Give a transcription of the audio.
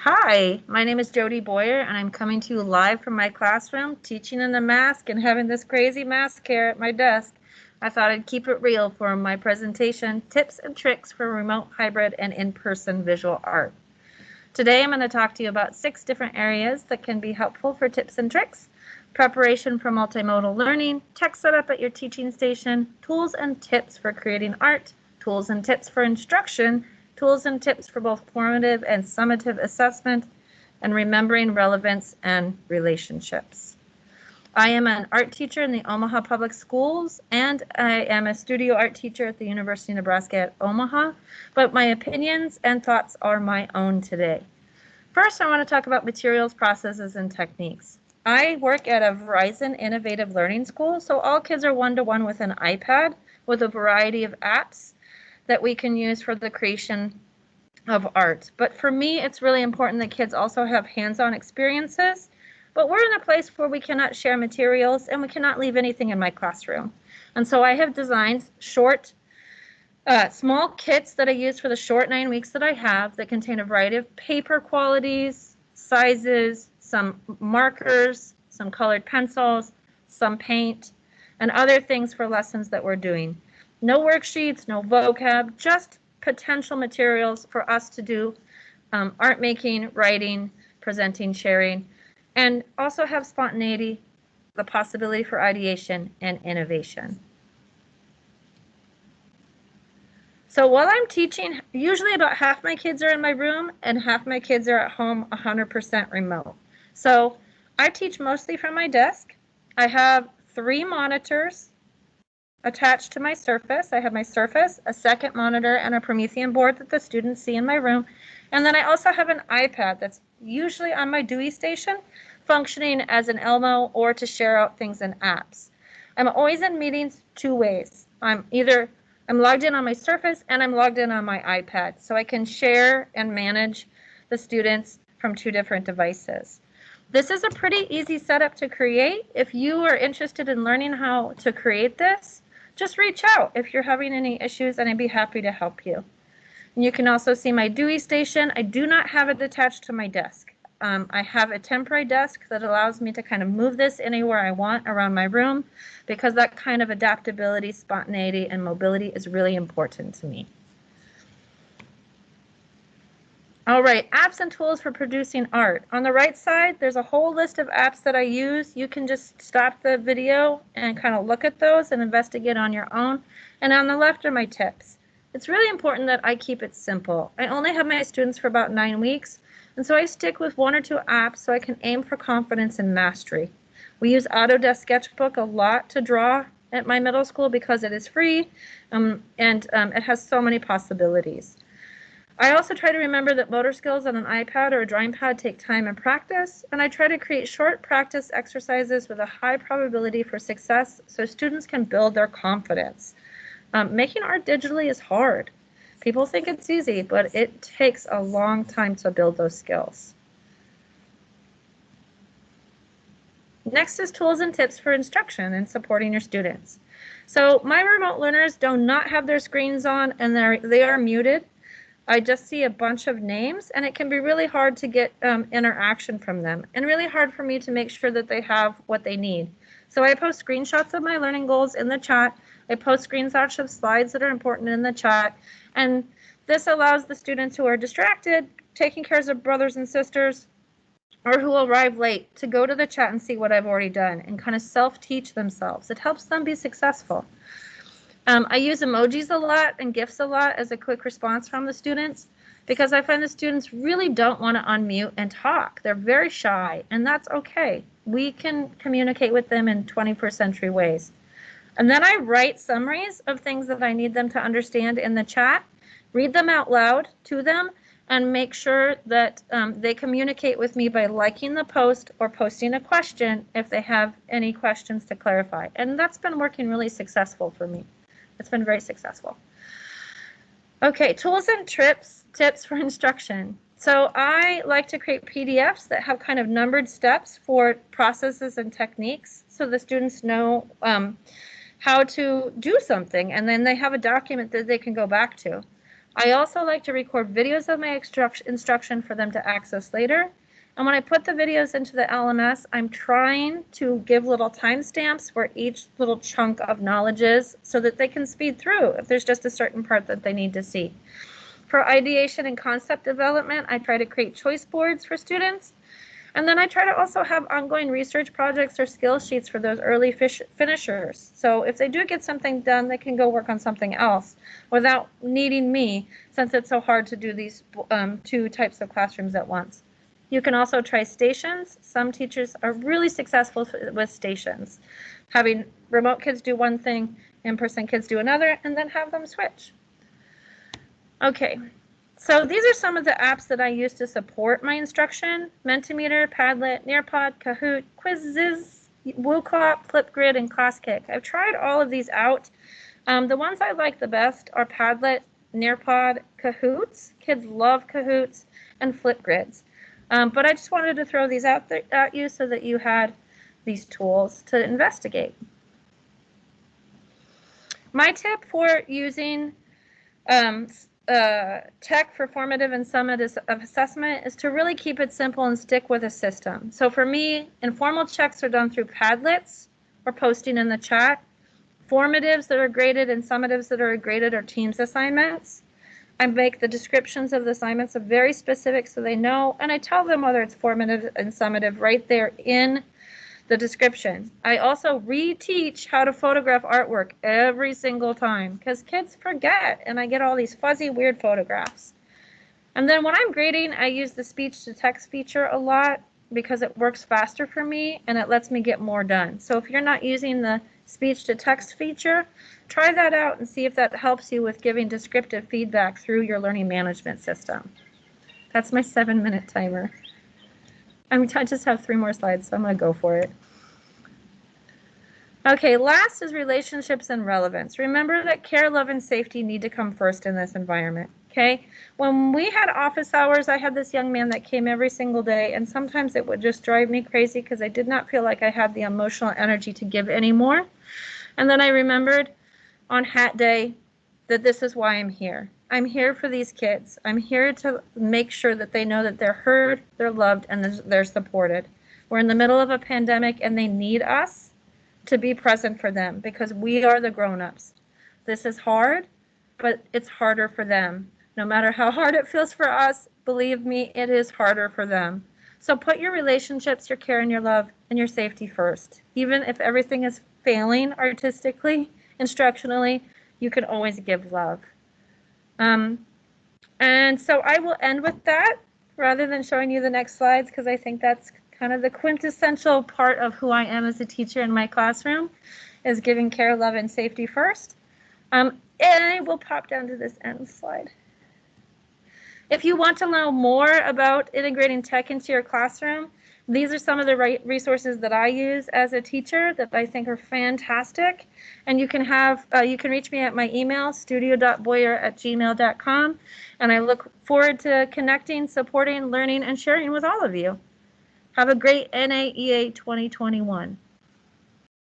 Hi, my name is Jody Boyer, and I'm coming to you live from my classroom, teaching in a mask and having this crazy mask here at my desk. I thought I'd keep it real for my presentation, Tips and Tricks for Remote, Hybrid, and In-Person Visual Art. Today I'm going to talk to you about 6 different areas that can be helpful for tips and tricks: preparation for multimodal learning, tech setup at your teaching station, tools and tips for creating art, tools and tips for instruction, tools and tips for both formative and summative assessment, and remembering relevance and relationships. I am an art teacher in the Omaha Public Schools, and I am a studio art teacher at the University of Nebraska at Omaha, but my opinions and thoughts are my own today. First, I want to talk about materials, processes, and techniques. I work at a Verizon Innovative Learning School, so all kids are one-to-one with an iPad with a variety of apps that we can use for the creation of art. But for me, it's really important that kids also have hands-on experiences. But we're in a place where we cannot share materials and we cannot leave anything in my classroom. And so I have designed small kits that I use for the short 9 weeks that I have that contain a variety of paper qualities, sizes, some markers, some colored pencils, some paint, and other things for lessons that we're doing. No worksheets, no vocab, just potential materials for us to do art making, writing, presenting, sharing, and also have spontaneity, the possibility for ideation and innovation. So while I'm teaching, usually about half my kids are in my room and half my kids are at home 100% remote. So I teach mostly from my desk. I have 3 monitors attached to my Surface. I have my Surface, a second monitor, and a Promethean board that the students see in my room. And then I also have an iPad that's usually on my Dewey Station, functioning as an Elmo or to share out things in apps. I'm always in meetings 2 ways. I'm logged in on my Surface and I'm logged in on my iPad, so I can share and manage the students from 2 different devices. This is a pretty easy setup to create. If you are interested in learning how to create this, just reach out if you're having any issues, and I'd be happy to help you. And you can also see my Dewey Station. I do not have it attached to my desk. I have a temporary desk that allows me to kind of move this anywhere I want around my room, because that kind of adaptability, spontaneity, and mobility is really important to me. All right, apps and tools for producing art. On the right side, there's a whole list of apps that I use. You can just stop the video and kind of look at those and investigate on your own. And on the left are my tips. It's really important that I keep it simple. I only have my students for about 9 weeks, and so I stick with 1 or 2 apps so I can aim for confidence and mastery. We use Autodesk Sketchbook a lot to draw at my middle school because it is free, and it has so many possibilities. I also try to remember that motor skills on an iPad or a drawing pad take time and practice, and I try to create short practice exercises with a high probability for success so students can build their confidence. Making art digitally is hard. People think it's easy, but it takes a long time to build those skills. Next is tools and tips for instruction and supporting your students. So my remote learners do not have their screens on, and they are muted. I just see a bunch of names, and it can be really hard to get interaction from them, and really hard for me to make sure that they have what they need. So I post screenshots of my learning goals in the chat. I post screenshots of slides that are important in the chat, and this allows the students who are distracted, taking care of brothers and sisters, or who arrive late, to go to the chat and see what I've already done and kind of self-teach themselves. It helps them be successful. I use emojis a lot and GIFs a lot as a quick response from the students, because I find the students really don't want to unmute and talk. They're very shy, and that's okay. We can communicate with them in 21st century ways. And then I write summaries of things that I need them to understand in the chat, read them out loud to them, and make sure that they communicate with me by liking the post or posting a question if they have any questions to clarify. And that's been working really successful for me. It's been very successful. Okay, tools and tips for instruction. So I like to create PDFs that have kind of numbered steps for processes and techniques, so the students know how to do something, and then they have a document that they can go back to. I also like to record videos of my instruction for them to access later. And when I put the videos into the LMS, I'm trying to give little timestamps where each little chunk of knowledge is so that they can speed through if there's just a certain part that they need to see. For ideation and concept development, I try to create choice boards for students. And then I try to also have ongoing research projects or skill sheets for those early finishers. So if they do get something done, they can go work on something else without needing me, since it's so hard to do these two types of classrooms at once. You can also try stations. Some teachers are really successful with stations, having remote kids do one thing, in-person kids do another, and then have them switch. Okay, so these are some of the apps that I use to support my instruction: Mentimeter, Padlet, Nearpod, Kahoot, Quizzes, WooClap, Flipgrid, and ClassKick. I've tried all of these out. The ones I like the best are Padlet, Nearpod, Kahoots. Kids love Kahoots, and Flipgrids. But I just wanted to throw these out there at you so that you had these tools to investigate. My tip for using tech for formative and summative assessment is to really keep it simple and stick with a system. So for me, informal checks are done through Padlets or posting in the chat. Formatives that are graded and summatives that are graded are Teams assignments. I make the descriptions of the assignments very specific so they know, and I tell them whether it's formative and summative right there in the description. I also reteach how to photograph artwork every single time because kids forget, and I get all these fuzzy, weird photographs. And then when I'm grading, I use the speech to text feature a lot because it works faster for me and it lets me get more done. So if you're not using the speech to text feature, try that out and see if that helps you with giving descriptive feedback through your learning management system. That's my 7-minute timer. I just have 3 more slides, so I'm going to go for it. Okay, last is relationships and relevance. Remember that care, love, and safety need to come first in this environment, okay? When we had office hours, I had this young man that came every single day, and sometimes it would just drive me crazy because I did not feel like I had the emotional energy to give anymore. And then I remembered on Hat Day that this is why I'm here. I'm here for these kids. I'm here to make sure that they know that they're heard, they're loved, and they're supported. We're in the middle of a pandemic, and they need us to be present for them because we are the grown-ups. This is hard, but it's harder for them. No matter how hard it feels for us, believe me, it is harder for them. So put your relationships, your care, and your love, and your safety first. Even if everything is failing artistically, instructionally, you can always give love. And so I will end with that rather than showing you the next slides because I think that's kind of the quintessential part of who I am as a teacher in my classroom is giving care, love, and safety first. And I will pop down to this end slide. If you want to know more about integrating tech into your classroom, these are some of the resources that I use as a teacher that I think are fantastic. And you can reach me at my email, studio.boyer@gmail.com. And I look forward to connecting, supporting, learning, and sharing with all of you. Have a great NAEA 2021.